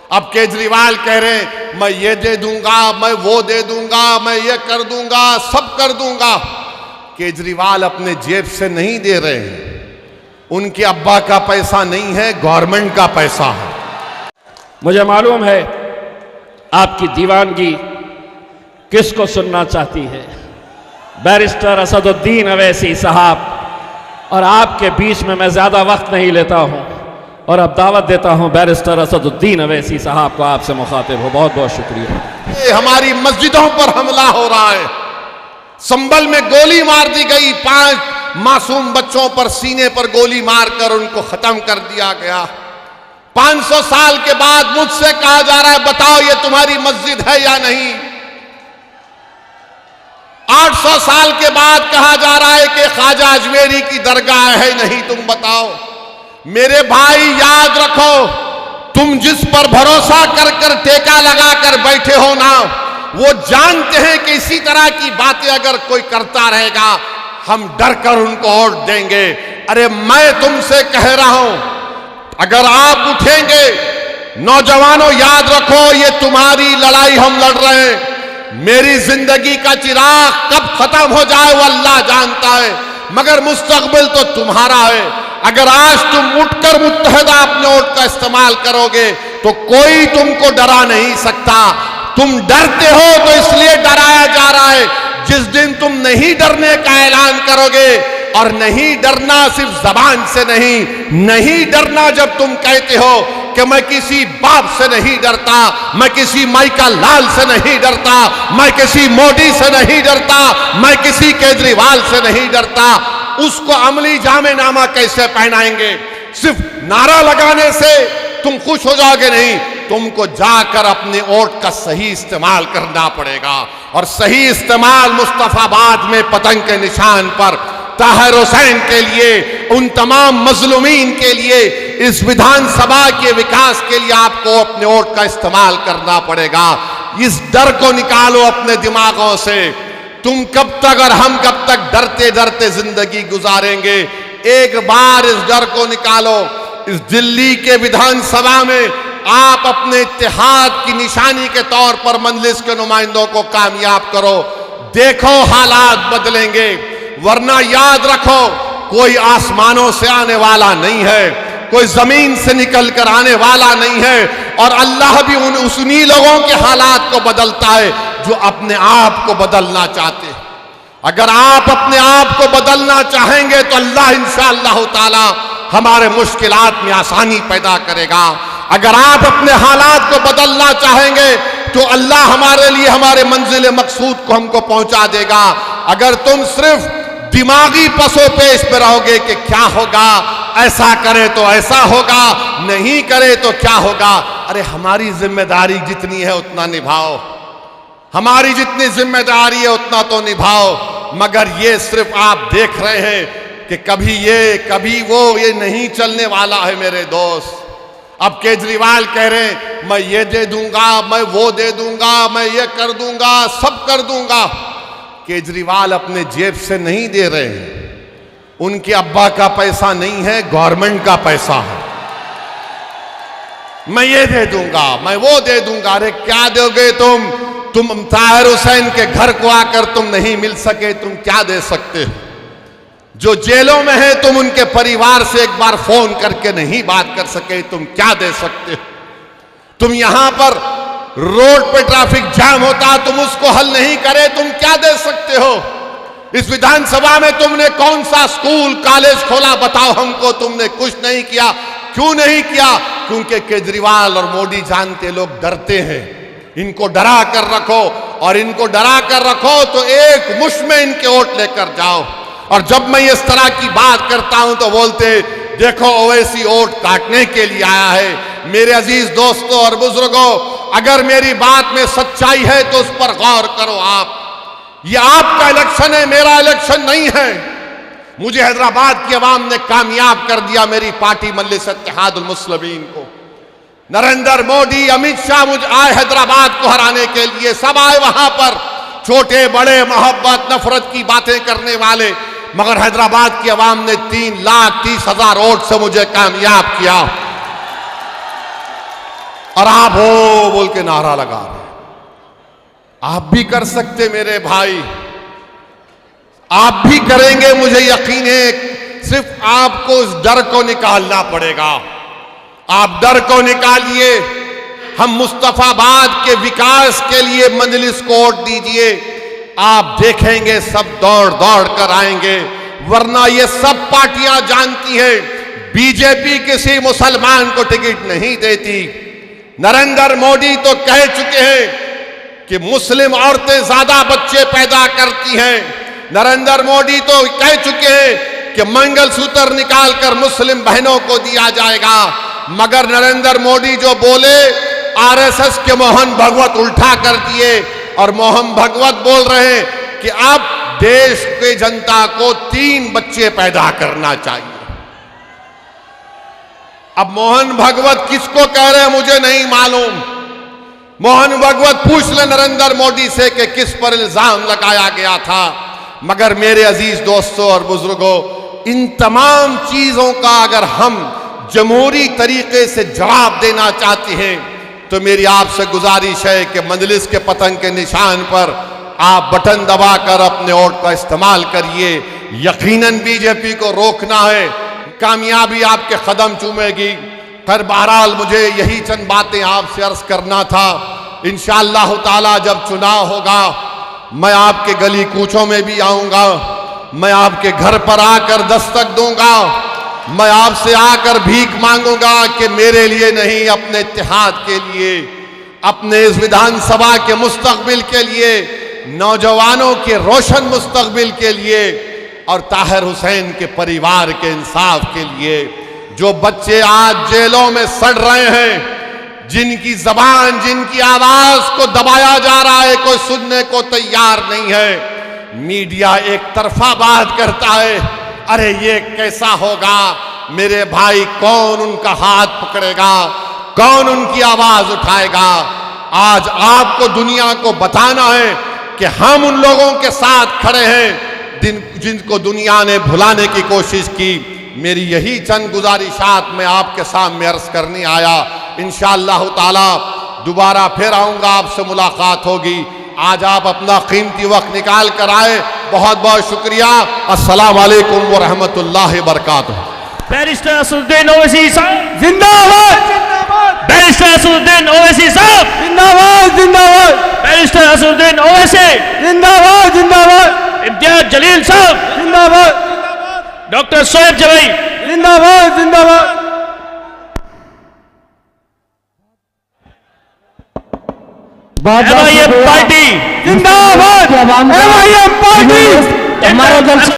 अब केजरीवाल कह रहे हैं मैं ये दे दूंगा, मैं वो दे दूंगा, मैं ये कर दूंगा, सब कर दूंगा। केजरीवाल अपने जेब से नहीं दे रहे हैं, उनके अब्बा का पैसा नहीं है, गवर्नमेंट का पैसा है। मुझे मालूम है आपकी दीवानगी किसको सुनना चाहती है, बैरिस्टर असदुद्दीन अवैसी साहब। और आपके बीच में मैं ज्यादा वक्त नहीं लेता हूं और अब दावत देता हूं बैरिस्टर असदुद्दीन अवैसी साहब को आपसे मुखातिब हो। बहुत बहुत शुक्रिया। हमारी मस्जिदों पर हमला हो रहा है, संभल में गोली मार दी गई, 5 मासूम बच्चों पर सीने पर गोली मारकर उनको खत्म कर दिया गया। 500 साल के बाद मुझसे कहा जा रहा है बताओ ये तुम्हारी मस्जिद है या नहीं। 800 साल के बाद कहा जा रहा है कि ख्वाजा अजमेरी की दरगाह है नहीं, तुम बताओ। मेरे भाई याद रखो, तुम जिस पर भरोसा कर कर टेका लगा कर बैठे हो ना, वो जानते हैं कि इसी तरह की बातें अगर कोई करता रहेगा हम डर कर उनको वोट देंगे। अरे मैं तुमसे कह रहा हूं, अगर आप उठेंगे, नौजवानों याद रखो ये तुम्हारी लड़ाई हम लड़ रहे हैं। मेरी जिंदगी का चिराग कब खत्म हो जाए वो अल्लाह जानता है, मगर मुस्तकबिल तो तुम्हारा है। अगर आज तुम उठकर मुत्तहदा अपने वोट का इस्तेमाल करोगे तो कोई तुमको डरा नहीं सकता। तुम डरते हो तो इसलिए डराया जा रहा है। जिस दिन तुम नहीं डरने का ऐलान करोगे, और नहीं डरना सिर्फ जबान से नहीं डरना जब तुम कहते हो कि मैं किसी बाप से नहीं डरता, मैं किसी माइका लाल से नहीं डरता, मैं किसी मोदी से नहीं डरता, मैं किसी केजरीवाल से नहीं डरता, उसको अमली जामेनामा कैसे पहनाएंगे? सिर्फ नारा लगाने से तुम खुश हो जाओगे नहीं, तुमको जाकर अपने वोट का सही इस्तेमाल करना पड़ेगा। और सही इस्तेमाल मुस्तफाबाद में पतंग के निशान पर ताहिर हुसैन के लिए, उन तमाम मजलूमीन के लिए, इस विधानसभा के विकास के लिए आपको अपने वोट का इस्तेमाल करना पड़ेगा। इस डर को निकालो अपने दिमागों से। तुम कब तक और हम कब तक डरते डरते जिंदगी गुजारेंगे? एक बार इस डर को निकालो। इस दिल्ली के विधानसभा में आप अपने इत्तेहाद की निशानी के तौर पर मजलिस के नुमाइंदों को कामयाब करो। देखो हालात बदलेंगे, वरना याद रखो कोई आसमानों से आने वाला नहीं है, कोई जमीन से निकल कर आने वाला नहीं है। और अल्लाह भी उन्हीं लोगों के हालात को बदलता है जो अपने आप को बदलना चाहते हैं। अगर आप अपने आप को बदलना चाहेंगे तो अल्लाह इंशाअल्लाह ताला हमारे मुश्किलात में आसानी पैदा करेगा। अगर आप अपने हालात को बदलना चाहेंगे तो अल्लाह हमारे लिए हमारे मंजिल मकसूद को हमको पहुंचा देगा। अगर तुम सिर्फ दिमागी पसो पेश पे रहोगे कि क्या होगा, ऐसा करे तो ऐसा होगा, नहीं करे तो क्या होगा, अरे हमारी जिम्मेदारी जितनी है उतना निभाओ, हमारी जितनी जिम्मेदारी है उतना तो निभाओ। मगर ये सिर्फ आप देख रहे हैं कि कभी ये कभी वो, ये नहीं चलने वाला है मेरे दोस्त। अब केजरीवाल कह रहे हैं मैं ये दे दूंगा, मैं वो दे दूंगा, मैं ये कर दूंगा, सब कर दूंगा। केजरीवाल अपने जेब से नहीं दे रहे हैं, उनके अब्बा का पैसा नहीं है, गवर्नमेंट का पैसा है। मैं ये दे दूंगा, मैं वो दे दूंगा। अरे क्या दोगे तुम ताहिर हुसैन के घर को आकर तुम नहीं मिल सके, तुम क्या दे सकते हो? जो जेलों में है तुम उनके परिवार से एक बार फोन करके नहीं बात कर सके, तुम क्या दे सकते हो? तुम यहां पर रोड पे ट्रैफिक जाम होता, तुम उसको हल नहीं करे, तुम क्या दे सकते हो? इस विधानसभा में तुमने कौन सा स्कूल कॉलेज खोला बताओ हमको? तुमने कुछ नहीं किया। क्यों नहीं किया? क्योंकि केजरीवाल और मोदी जानते लोग डरते हैं। इनको डरा कर रखो, और इनको डरा कर रखो तो एक मुश्त में इनके वोट लेकर जाओ। और जब मैं इस तरह की बात करता हूं तो बोलते देखो ओवैसी वोट काटने के लिए आया है। मेरे अजीज दोस्तों और बुजुर्गों, अगर मेरी बात में सच्चाई है तो उस पर गौर करो। ये आपका इलेक्शन है, मेरा इलेक्शन नहीं है। मुझे हैदराबाद की आवाम ने कामयाब कर दिया, मेरी पार्टी मजलिस इत्तेहादुल मुस्लिमीन को। नरेंद्र मोदी, अमित शाह मुझ आए हैदराबाद को हराने के लिए, सब आए वहां पर, छोटे बड़े, मोहब्बत नफरत की बातें करने वाले। मगर हैदराबाद की आवाम ने 3,30,000 वोट से मुझे कामयाब किया। और आप हो बोल के नारा लगा रहे हैं। आप भी कर सकते मेरे भाई, आप भी करेंगे, मुझे यकीन है। सिर्फ आपको उस डर को निकालना पड़ेगा। आप डर को निकालिए। हम मुस्तफाबाद के विकास के लिए मजलिस को वोट दीजिए। आप देखेंगे सब दौड़ दौड़ कर आएंगे। वरना ये सब पार्टियां जानती हैं बीजेपी किसी मुसलमान को टिकट नहीं देती। नरेंद्र मोदी तो कह चुके हैं कि मुस्लिम औरतें ज्यादा बच्चे पैदा करती हैं। नरेंद्र मोदी तो कह चुके हैं कि मंगलसूत्र निकालकर मुस्लिम बहनों को दिया जाएगा। मगर नरेंद्र मोदी जो बोले, आरएसएस के मोहन भगवत उल्टा कर दिए और मोहन भगवत बोल रहे हैं कि अब देश के जनता को 3 बच्चे पैदा करना चाहिए। अब मोहन भगवत किसको कह रहे हैं मुझे नहीं मालूम। मोहन भगवत पूछ ले नरेंद्र मोदी से कि किस पर इल्जाम लगाया गया था। मगर मेरे अजीज दोस्तों और बुजुर्गों, इन तमाम चीजों का अगर हम जमहूरी तरीके से जवाब देना चाहते हैं तो मेरी आपसे गुजारिश है कि मजलिस के पतंग के निशान पर आप बटन दबाकर अपने वोट का इस्तेमाल करिए। यकीनन बीजेपी को रोकना है, कामयाबी आपके कदम चूमेगी। खैर बहरहाल मुझे यही चंद बातें आपसे अर्ज करना था। इंशाअल्लाह ताला जब चुनाव होगा मैं आपके गली कूचों में भी आऊंगा, मैं आपके घर पर आकर दस्तक दूंगा, मैं आपसे आकर भीख मांगूंगा कि मेरे लिए नहीं, अपने इत्तेहाद के लिए, अपने इस विधानसभा के मुस्तकबिल के लिए, नौजवानों के रोशन मुस्तकबिल के लिए और ताहिर हुसैन के परिवार के इंसाफ के लिए। जो बच्चे आज जेलों में सड़ रहे हैं, जिनकी जबान, जिनकी आवाज को दबाया जा रहा है, कोई सुनने को तैयार नहीं है। मीडिया एक तरफा बात करता है, अरे ये कैसा होगा मेरे भाई, कौन उनका हाथ पकड़ेगा, कौन उनकी आवाज उठाएगा। आज आपको दुनिया को बताना है कि हम उन लोगों के साथ खड़े हैं जिनको दुनिया ने भुलाने की कोशिश की। मेरी यही चंद गुजारिशात मैं आपके सामने अर्ज करने आया। इंशाअल्लाह ताला दोबारा फिर आऊंगा, आपसे मुलाकात होगी। आज आप अपना कीमती वक्त निकाल कर आए, बहुत बहुत शुक्रिया। अस्सलाम वालेकुम व रहमतुल्लाहि व बरकातुहू। बैरिस्टर असदुद्दीन ओवैसी साहब जिंदाबाद बैरिस्टर असदुद्दीन ओवैसी साहब जिंदाबाद जिंदाबाद बैरिस्टर असदुद्दीन ओवैसी जिंदाबाद जिंदाबाद इम्तियाज जलील साहब जिंदाबाद डॉक्टर शोएब जबई जिंदाबाद जिंदाबाद MIM पार्टी जिंदाबाद MIM पार्टी हमारा